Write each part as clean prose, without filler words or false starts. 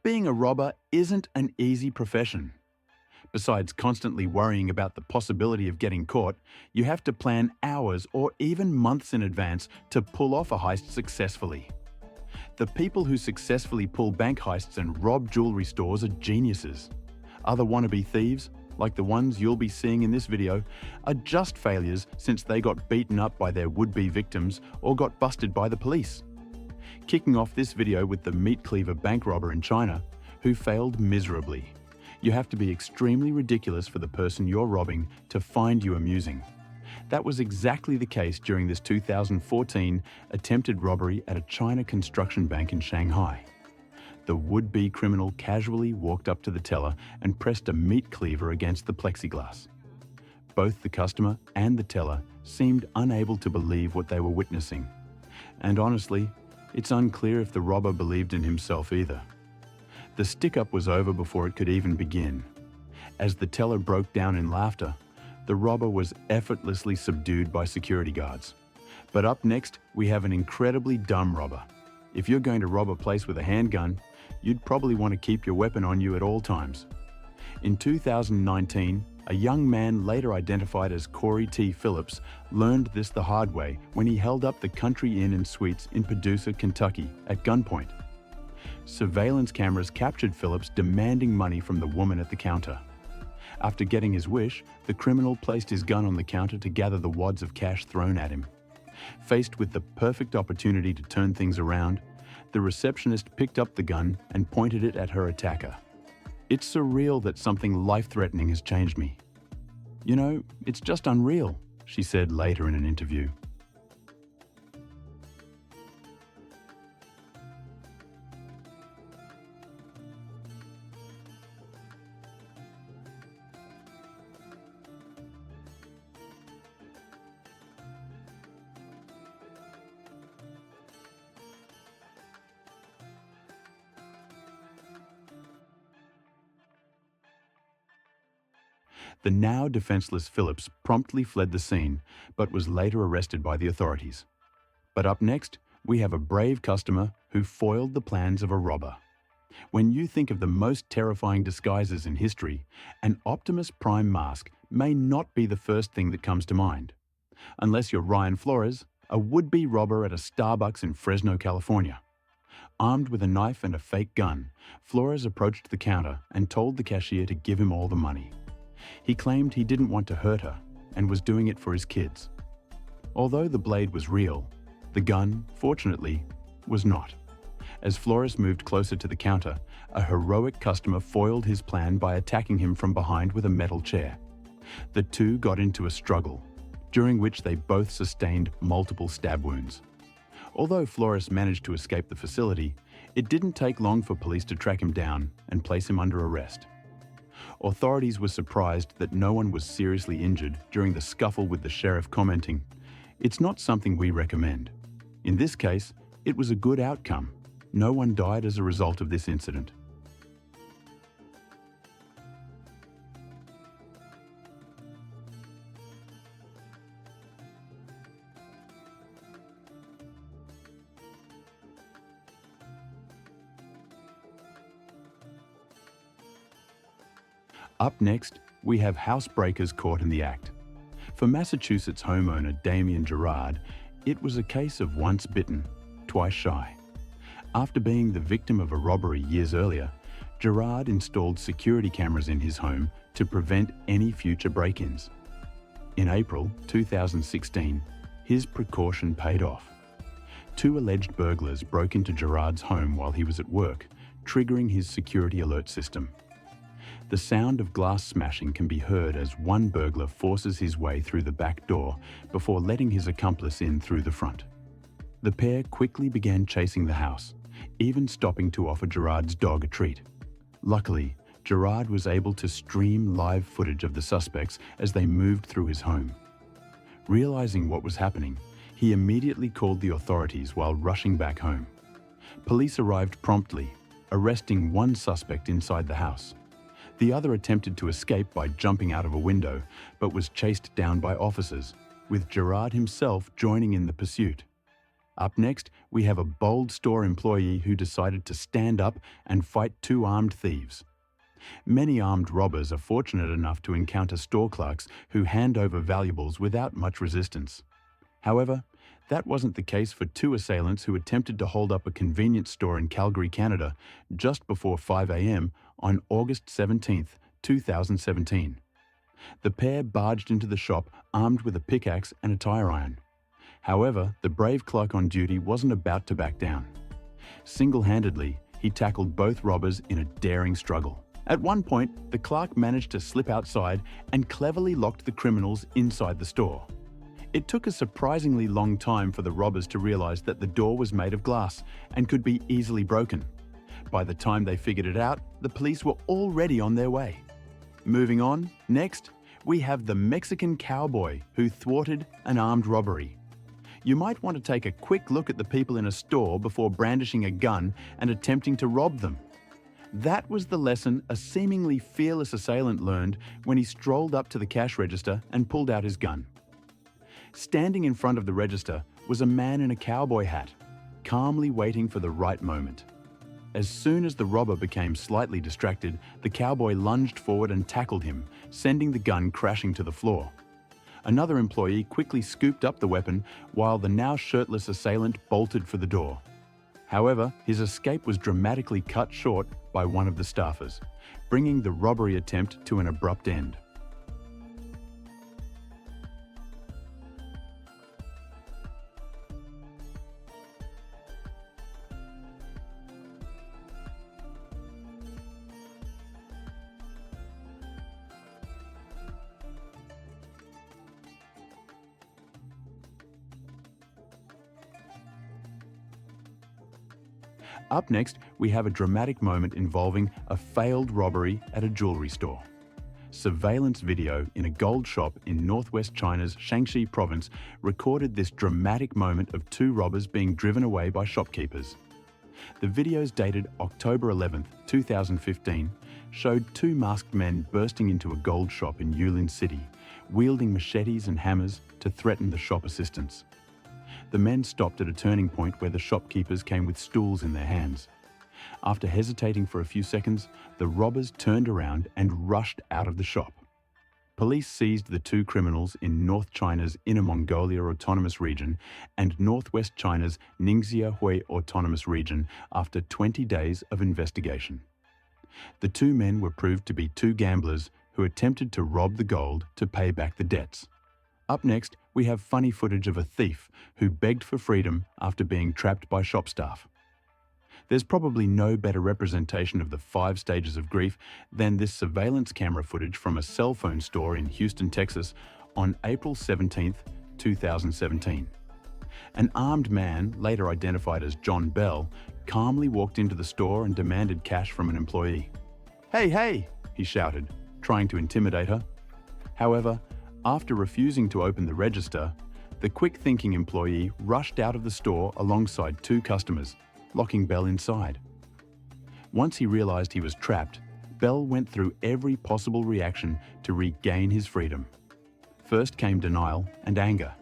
Being a robber isn't an easy profession. Besides constantly worrying about the possibility of getting caught, you have to plan hours or even months in advance to pull off a heist successfully. The people who successfully pull bank heists and rob jewelry stores are geniuses. Other wannabe thieves, like the ones you'll be seeing in this video, are just failures since they got beaten up by their would-be victims or got busted by the police. Kicking off this video with the meat cleaver bank robber in China, who failed miserably. You have to be extremely ridiculous for the person you're robbing to find you amusing. That was exactly the case during this 2014 attempted robbery at a China construction bank in Shanghai. The would-be criminal casually walked up to the teller and pressed a meat cleaver against the plexiglass. Both the customer and the teller seemed unable to believe what they were witnessing. And honestly, it's unclear if the robber believed in himself either. The stick-up was over before it could even begin. As the teller broke down in laughter, the robber was effortlessly subdued by security guards. But up next, we have an incredibly dumb robber. If you're going to rob a place with a handgun, you'd probably want to keep your weapon on you at all times. In 2019, a young man later identified as Corey T. Phillips learned this the hard way when he held up the Country Inn and Suites in Paducah, Kentucky at gunpoint. Surveillance cameras captured Phillips demanding money from the woman at the counter. After getting his wish, the criminal placed his gun on the counter to gather the wads of cash thrown at him. Faced with the perfect opportunity to turn things around, the receptionist picked up the gun and pointed it at her attacker. "It's surreal that something life-threatening has changed me. You know, it's just unreal," she said later in an interview. The now defenseless Phillips promptly fled the scene, but was later arrested by the authorities. But up next, we have a brave customer who foiled the plans of a robber. When you think of the most terrifying disguises in history, an Optimus Prime mask may not be the first thing that comes to mind. Unless you're Ryan Flores, a would-be robber at a Starbucks in Fresno, California. Armed with a knife and a fake gun, Flores approached the counter and told the cashier to give him all the money. He claimed he didn't want to hurt her and was doing it for his kids. Although the blade was real, the gun, fortunately, was not. As Flores moved closer to the counter, a heroic customer foiled his plan by attacking him from behind with a metal chair. The two got into a struggle, during which they both sustained multiple stab wounds. Although Flores managed to escape the facility, it didn't take long for police to track him down and place him under arrest. Authorities were surprised that no one was seriously injured during the scuffle, with the sheriff commenting, "It's not something we recommend." In this case, it was a good outcome. No one died as a result of this incident. Up next, we have housebreakers caught in the act. For Massachusetts homeowner Damien Gerard, it was a case of once bitten, twice shy. After being the victim of a robbery years earlier, Gerard installed security cameras in his home to prevent any future break-ins. In April 2016, his precaution paid off. Two alleged burglars broke into Gerard's home while he was at work, triggering his security alert system. The sound of glass smashing can be heard as one burglar forces his way through the back door before letting his accomplice in through the front. The pair quickly began chasing the house, even stopping to offer Gerard's dog a treat. Luckily, Gerard was able to stream live footage of the suspects as they moved through his home. Realizing what was happening, he immediately called the authorities while rushing back home. Police arrived promptly, arresting one suspect inside the house. The other attempted to escape by jumping out of a window, but was chased down by officers, with Gerard himself joining in the pursuit. Up next, we have a bold store employee who decided to stand up and fight two armed thieves. Many armed robbers are fortunate enough to encounter store clerks who hand over valuables without much resistance. However, that wasn't the case for two assailants who attempted to hold up a convenience store in Calgary, Canada, just before 5 a.m. on August 17, 2017. The pair barged into the shop armed with a pickaxe and a tire iron. However, the brave clerk on duty wasn't about to back down. Single-handedly, he tackled both robbers in a daring struggle. At one point, the clerk managed to slip outside and cleverly locked the criminals inside the store. It took a surprisingly long time for the robbers to realize that the door was made of glass and could be easily broken. By the time they figured it out, the police were already on their way. Moving on, next, we have the Mexican cowboy who thwarted an armed robbery. You might want to take a quick look at the people in a store before brandishing a gun and attempting to rob them. That was the lesson a seemingly fearless assailant learned when he strolled up to the cash register and pulled out his gun. Standing in front of the register was a man in a cowboy hat, calmly waiting for the right moment. As soon as the robber became slightly distracted, the cowboy lunged forward and tackled him, sending the gun crashing to the floor. Another employee quickly scooped up the weapon while the now shirtless assailant bolted for the door. However, his escape was dramatically cut short by one of the staffers, bringing the robbery attempt to an abrupt end. Up next, we have a dramatic moment involving a failed robbery at a jewelry store. Surveillance video in a gold shop in northwest China's Shaanxi province recorded this dramatic moment of two robbers being driven away by shopkeepers. The videos dated October 11, 2015, showed two masked men bursting into a gold shop in Yulin City, wielding machetes and hammers to threaten the shop assistants. The men stopped at a turning point where the shopkeepers came with stools in their hands. After hesitating for a few seconds, the robbers turned around and rushed out of the shop. Police seized the two criminals in North China's Inner Mongolia Autonomous Region and Northwest China's Ningxia Hui Autonomous Region after 20 days of investigation. The two men were proved to be two gamblers who attempted to rob the gold to pay back the debts. Up next, we have funny footage of a thief who begged for freedom after being trapped by shop staff. There's probably no better representation of the 5 stages of grief than this surveillance camera footage from a cell phone store in Houston, Texas on April 17, 2017. An armed man, later identified as John Bell, calmly walked into the store and demanded cash from an employee. "Hey, hey!" he shouted, trying to intimidate her. However, after refusing to open the register, the quick-thinking employee rushed out of the store alongside 2 customers, locking Bell inside. Once he realized he was trapped, Bell went through every possible reaction to regain his freedom. First came denial and anger.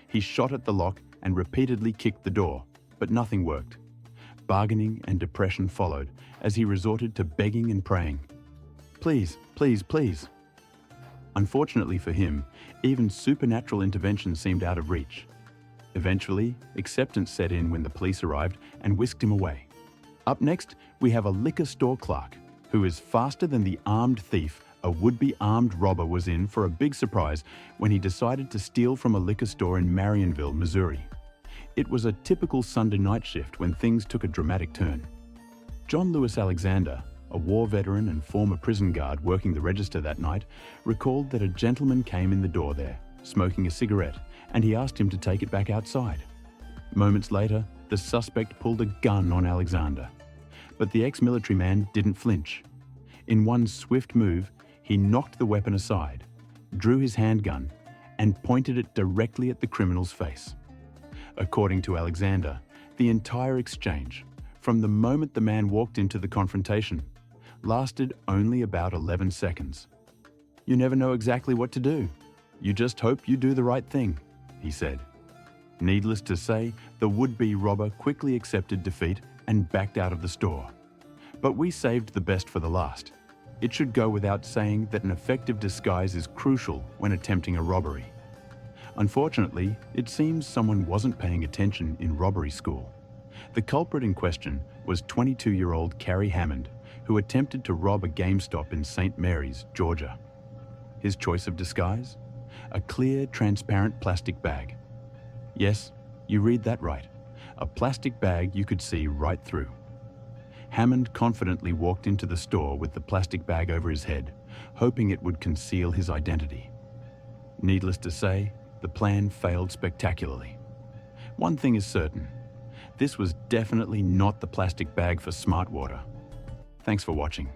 He shot at the lock and repeatedly kicked the door, but nothing worked. Bargaining and depression followed as he resorted to begging and praying. "Please, please, please." Unfortunately for him, even supernatural intervention seemed out of reach. Eventually, acceptance set in when the police arrived and whisked him away. Up next, we have a liquor store clerk who is faster than the armed thief a would-be armed robber was in for a big surprise when he decided to steal from a liquor store in Marionville, Missouri. It was a typical Sunday night shift when things took a dramatic turn. John Lewis Alexander, a war veteran and former prison guard working the register that night, recalled that a gentleman came in the door there, smoking a cigarette, and he asked him to take it back outside. Moments later, the suspect pulled a gun on Alexander. But the ex-military man didn't flinch. In one swift move, he knocked the weapon aside, drew his handgun, and pointed it directly at the criminal's face. According to Alexander, the entire exchange, from the moment the man walked into the confrontation, lasted only about 11 seconds. "You never know exactly what to do. You just hope you do the right thing," he said. Needless to say, the would-be robber quickly accepted defeat and backed out of the store. But we saved the best for the last. It should go without saying that an effective disguise is crucial when attempting a robbery. Unfortunately, it seems someone wasn't paying attention in robbery school. The culprit in question was 22-year-old Carrie Hammond, who attempted to rob a GameStop in St. Mary's, Georgia. His choice of disguise? A clear, transparent plastic bag. Yes, you read that right. A plastic bag you could see right through. Hammond confidently walked into the store with the plastic bag over his head, hoping it would conceal his identity. Needless to say, the plan failed spectacularly. One thing is certain, this was definitely not the plastic bag for smart water. Thanks for watching.